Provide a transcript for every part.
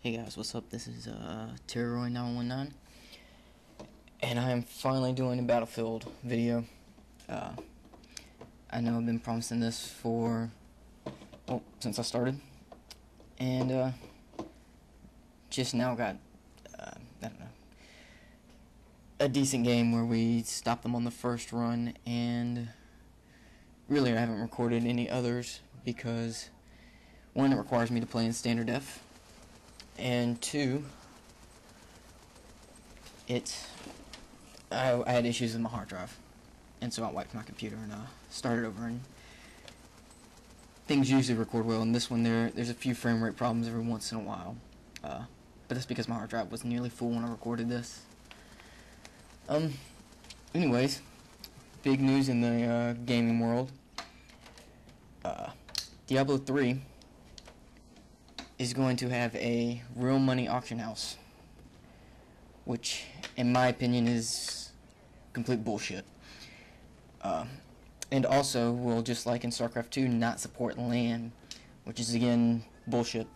Hey guys, what's up? This is Terroroid919, and I am finally doing a Battlefield video. I know I've been promising this for, well, since I started, and just now got, I don't know, a decent game where we stopped them on the first run, and really I haven't recorded any others because, one, it requires me to play in standard def, and two, I had issues with my hard drive, and so I wiped my computer and started over, and things usually record well. In this one, there's a few frame rate problems every once in a while, but that's because my hard drive was nearly full when I recorded this. Anyways, big news in the gaming world. Diablo 3 is going to have a real money auction house, which in my opinion is complete bullshit, and also will, just like in StarCraft 2, not support LAN, which is again bullshit.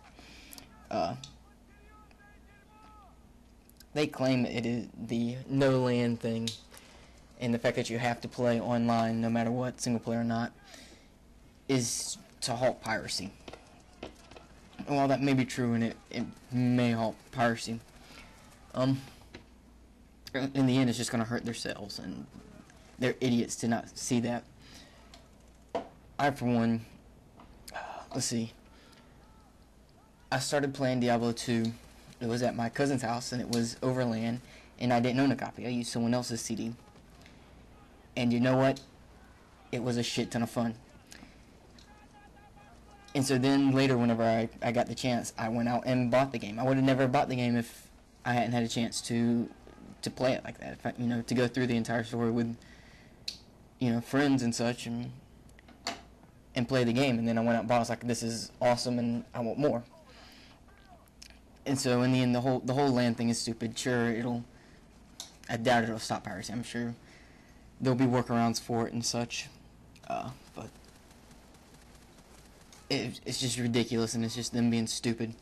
They claim it is the no LAN thing, and the fact that you have to play online no matter what, single player or not, is to halt piracy. While that may be true, and it may halt piracy, in the end it's just going to hurt their sales, and they're idiots to not see that. I, for one, let's see, I started playing Diablo 2, it was at my cousin's house, and it was over LAN, and I didn't own a copy. I used someone else's CD, and you know what? It was a shit ton of fun. And so then later, whenever I got the chance, I went out and bought the game. I would have never bought the game if I hadn't had a chance to play it like that. If I, to go through the entire story with, friends and such, and play the game. And then I went out and bought it. I was like, this is awesome, and I want more. And so in the end, the whole LAN thing is stupid. Sure, I doubt it'll stop piracy. I'm sure there'll be workarounds for it and such, but it's just ridiculous, and it's just them being stupid.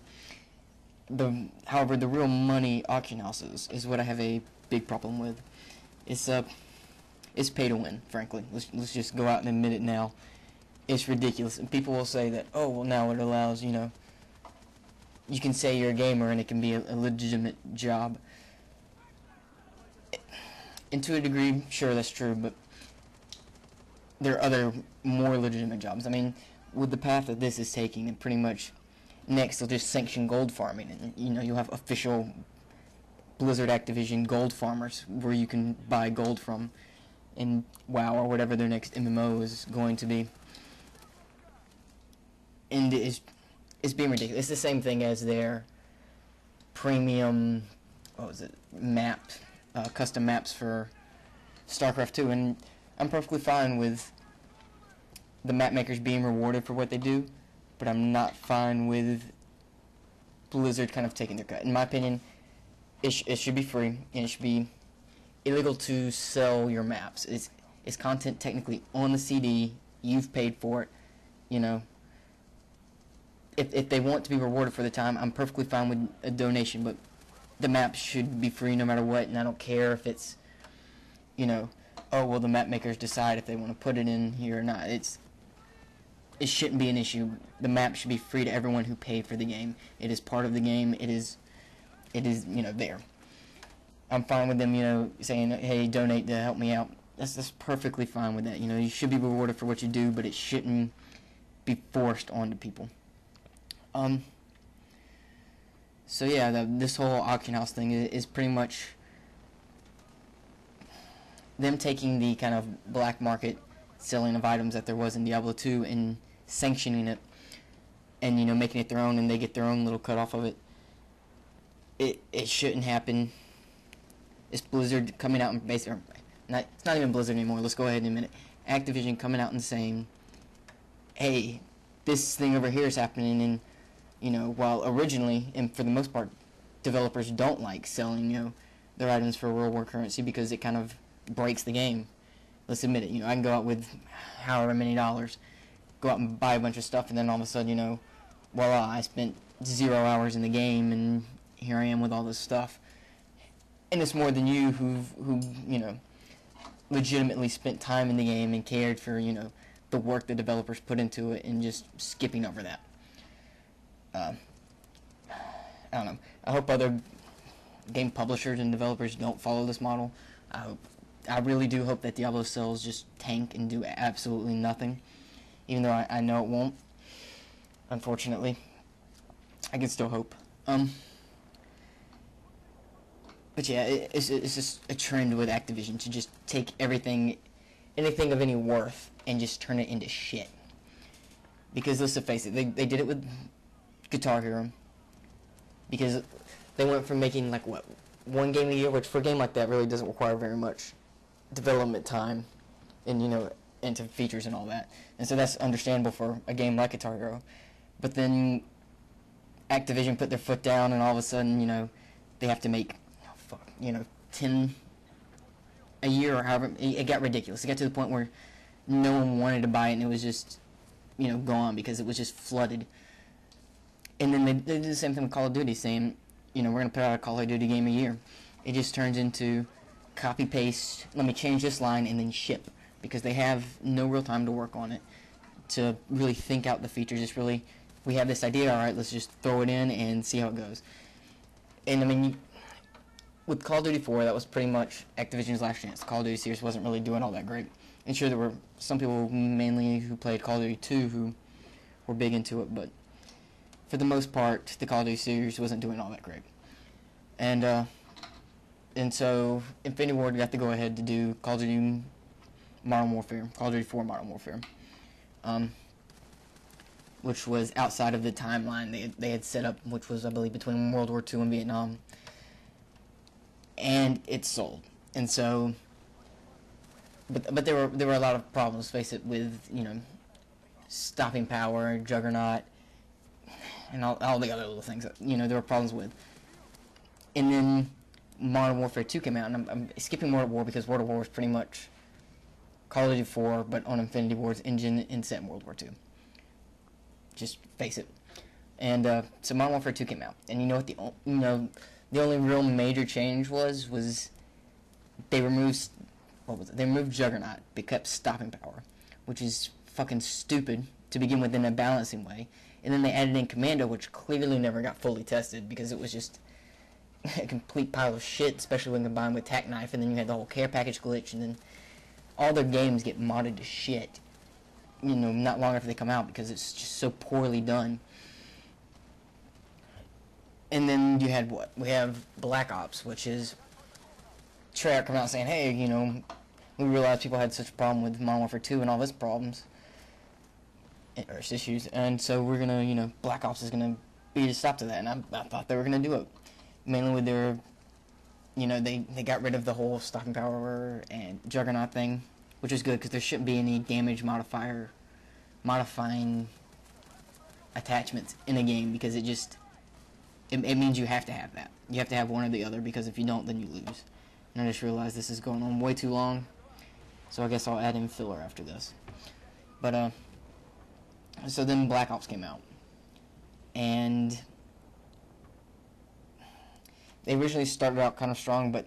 However, the real money auction houses is what I have a big problem with. It's pay to win, frankly. Let's just go out and admit it now. It's ridiculous, and people will say that, oh, well, now it allows, you can say you're a gamer and it can be a legitimate job. And to a degree, sure, that's true, but there are other more legitimate jobs. I mean, with the path that this is taking, and pretty much next they'll just sanction gold farming, and you'll have official Blizzard Activision gold farmers where you can buy gold from in WoW or whatever their next MMO is going to be. And it's being ridiculous. It's the same thing as their premium, custom maps for StarCraft 2, and I'm perfectly fine with the map makers being rewarded for what they do, but I'm not fine with Blizzard kind of taking their cut. In my opinion, it should be free, and it should be illegal to sell your maps. It's content technically on the CD, you've paid for it, If they want to be rewarded for the time, I'm perfectly fine with a donation, but the map should be free no matter what, and I don't care if it's, oh, well, the map makers decide if they want to put it in here or not. It shouldn't be an issue. The map should be free to everyone who paid for the game. It is part of the game. It is there. I'm fine with them, saying, hey, donate to help me out. That's perfectly fine with that. You should be rewarded for what you do, but it shouldn't be forced onto people. So yeah, this whole auction house thing is pretty much them taking the kind of black market selling of items that there was in Diablo 2 and sanctioning it, and making it their own, and they get their own little cut off of it. It shouldn't happen. It's Blizzard coming out and basically, it's not even Blizzard anymore. Let's go ahead and admit it. Activision coming out and saying, hey, this thing over here is happening, and while originally, and for the most part, developers don't like selling, their items for real world currency because it kind of breaks the game. Let's admit it. I can go out with however many dollars, go out and buy a bunch of stuff, and then all of a sudden, voila, I spent 0 hours in the game, and here I am with all this stuff. And it's more than you who legitimately spent time in the game and cared for, the work the developers put into it, and just skipping over that. I don't know. I hope other game publishers and developers don't follow this model. I really do hope that Diablo sales just tank and do absolutely nothing, even though I know it won't. Unfortunately, I can still hope. But yeah, it's just a trend with Activision to just take anything of any worth, and just turn it into shit. Because let's face it, they did it with Guitar Hero. Because they went from making, like, what, one game a year, which for a game like that really doesn't require very much development time and, into features and all that. And so that's understandable for a game like Guitar Hero. But then Activision put their foot down, and all of a sudden, they have to make, 10 a year, or however. It got ridiculous. It got to the point where no one wanted to buy it, and it was just, gone because it was just flooded. And then they did the same thing with Call of Duty, saying, we're going to put out a Call of Duty game a year. It just turns into copy-paste, let me change this line, and then ship. Because they have no real time to work on it, to really think out the features. It's really, we have this idea, alright, let's just throw it in and see how it goes. And, I mean, with Call of Duty 4, that was pretty much Activision's last chance. The Call of Duty series wasn't really doing all that great. And sure, there were some people, mainly who played Call of Duty 2, who were big into it, but for the most part, the Call of Duty series wasn't doing all that great. And so Infinity Ward got to go ahead to do Call of Duty Modern Warfare, Call of Duty 4 Modern Warfare, which was outside of the timeline they had set up, which was, I believe, between World War II and Vietnam. And it sold. And so, but there were a lot of problems, face it, with, stopping power, Juggernaut, and all the other little things that, there were problems with. And then Modern Warfare 2 came out, and I'm skipping World War because World War was pretty much Call of Duty 4, but on Infinity Ward's engine and set in World War 2. Just face it. And so Modern Warfare 2 came out, and you know what the only real major change was they removed, they removed Juggernaut, but kept stopping power, which is fucking stupid to begin with in a balancing way. And then they added in Commando, which clearly never got fully tested because it was just a complete pile of shit, especially when combined with Tac Knife, and then you had the whole care package glitch, and then all their games get modded to shit, not long after they come out because it's just so poorly done. And then you had what? We have Black Ops, which is Treyarch coming out saying, hey, we realized people had such a problem with Modern Warfare 2 and all its problems, or its issues, and so we're gonna, Black Ops is gonna be the stop to that, and I thought they were gonna do it. Mainly with their, they got rid of the whole stopping power and Juggernaut thing, which is good because there shouldn't be any damage modifying attachments in a game, because it means you have to have that. You have to have one or the other, because if you don't, then you lose. And I just realized this is going on way too long, so I guess I'll add in filler after this. But, so then Black Ops came out, and they originally started out kind of strong, but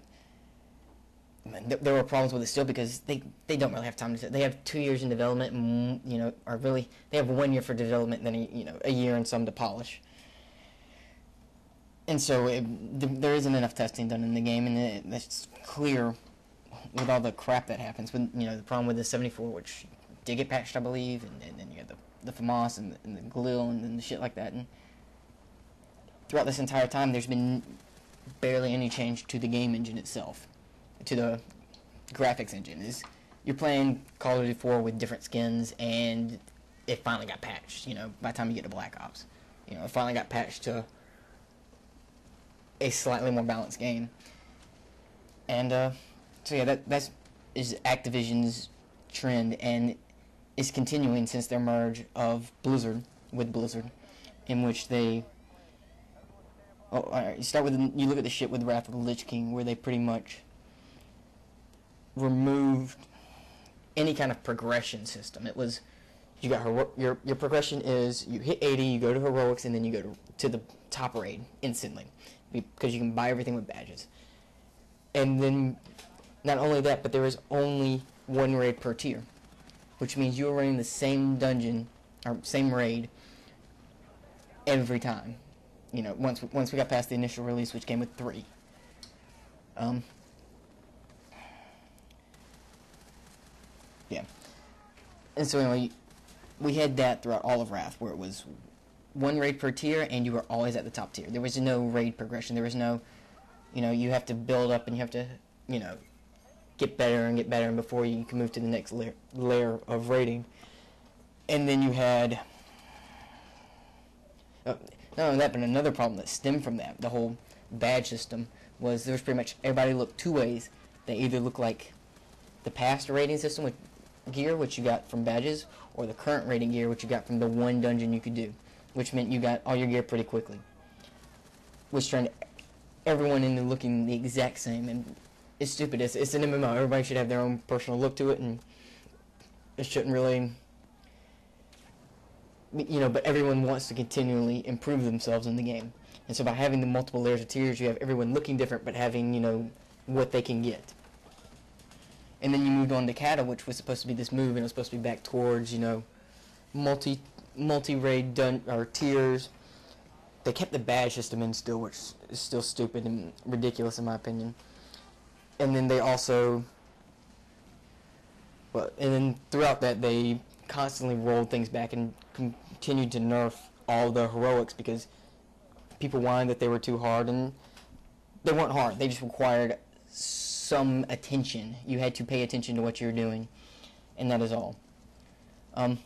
there were problems with it still, because they don't really have time to. They have 2 years in development, and or really they have 1 year for development, and then a year and some to polish. And so there isn't enough testing done in the game, and it's clear with all the crap that happens. With the problem with the 74, which did get patched, I believe, and then you had the FAMAS and the Glil and the shit like that. And throughout this entire time, there's been barely any change to the game engine itself, to the graphics engine. You're playing Call of Duty 4 with different skins, and it finally got patched. By the time you get to Black Ops, it finally got patched to a slightly more balanced game. And so yeah, that's Activision's trend, and is continuing since their merge of Blizzard with Blizzard, in which they. Oh, alright, you look at the shit with Wrath of the Lich King, where they pretty much removed any kind of progression system. It was, You got your progression is you hit 80, you go to heroics, and then you go to the top raid instantly, because you can buy everything with badges. And then not only that, but there is only one raid per tier, which means you're running the same dungeon or same raid every time. You know, once we got past the initial release, which came with 3. Yeah. And so anyway, we had that throughout all of Wrath, where it was one raid per tier, and you were always at the top tier. There was no raid progression. There was no, you know, you have to build up and you have to, you know, get better and before you can move to the next layer of rating. And then you had, not only that, but another problem that stemmed from that, the whole badge system, was there was pretty much everybody looked 2 ways. They either look like the past rating system with gear, which you got from badges, or the current rating gear, which you got from the one dungeon you could do, which meant you got all your gear pretty quickly, which turned everyone into looking the exact same. And it's stupid. It's an MMO. Everybody should have their own personal look to it, and it shouldn't really, you know, but everyone wants to continually improve themselves in the game. And so by having the multiple layers of tiers, you have everyone looking different, but having, you know, what they can get. And then you moved on to Kata, which was supposed to be this move, and it was supposed to be back towards, you know, multi-raid or tiers. They kept the badge system in still, which is still stupid and ridiculous in my opinion. And then they also, well, and then throughout that they constantly rolled things back and continued to nerf all the heroics because people whined that they were too hard, and they weren't hard. They just required some attention. You had to pay attention to what you're doing, and that is all. And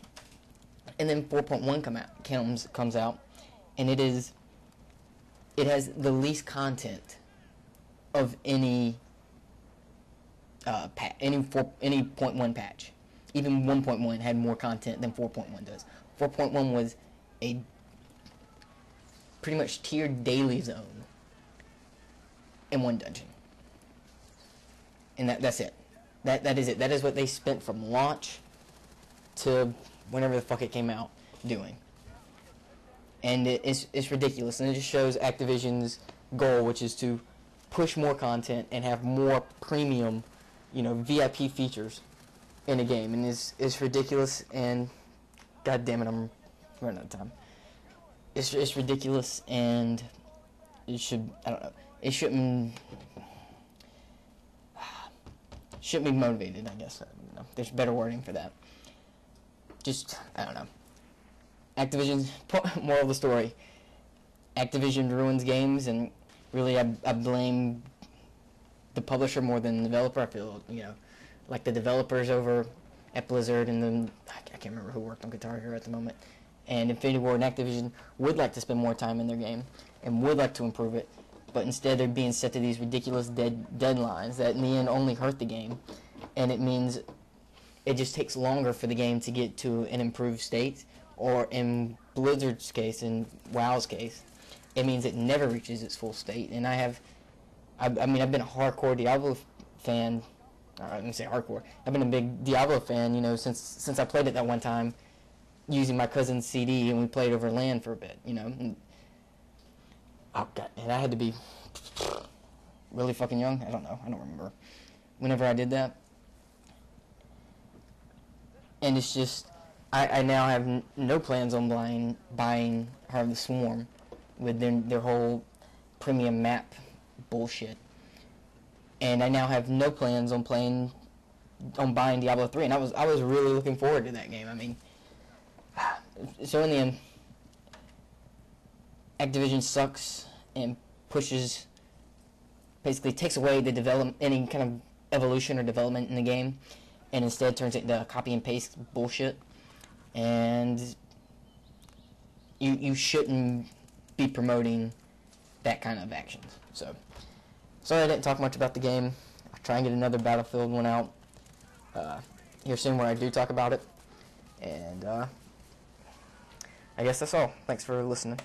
then 4.1 comes out, and it has the least content of any any 0.1 patch. Even 1.1 had more content than 4.1 does. 4.1 was a pretty much tiered daily zone in one dungeon. And that's it. That is it. That is what they spent from launch to whenever the fuck it came out doing. And it's ridiculous. And it just shows Activision's goal, which is to push more content and have more premium, you know, VIP features in a game. And it's ridiculous, and god damn it, I'm running out of time. It's ridiculous, and it should, I don't know, it shouldn't be motivated, I guess. I don't know. There's better wording for that. Just, I don't know. Activision's, moral of the story, Activision ruins games, and really I blame the publisher more than the developer. I feel, you know, like the developers over at Blizzard, and then, I can't remember who worked on Guitar Hero at the moment, and Infinity Ward and Activision would like to spend more time in their game, and would like to improve it, but instead they're being set to these ridiculous deadlines that in the end only hurt the game, and it means it just takes longer for the game to get to an improved state, or in Blizzard's case, in WoW's case, it means it never reaches its full state. And I mean, I've been a hardcore Diablo fan, I didn't say hardcore, I've been a big Diablo fan, you know, since I played it that one time, using my cousin's CD, and we played over LAN for a bit, you know. And, oh god, and I had to be really fucking young. I don't remember whenever I did that. And it's just, I now have no plans on buying Heart of the Swarm with their whole premium map bullshit. And I now have no plans on buying Diablo 3, and I was really looking forward to that game. I mean, so in the end, Activision sucks and basically takes away the any kind of evolution or development in the game, and instead turns it into copy and paste bullshit. And you shouldn't be promoting that kind of actions. So, sorry I didn't talk much about the game. I'll try and get another Battlefield one out here soon where I do talk about it. And I guess that's all. Thanks for listening.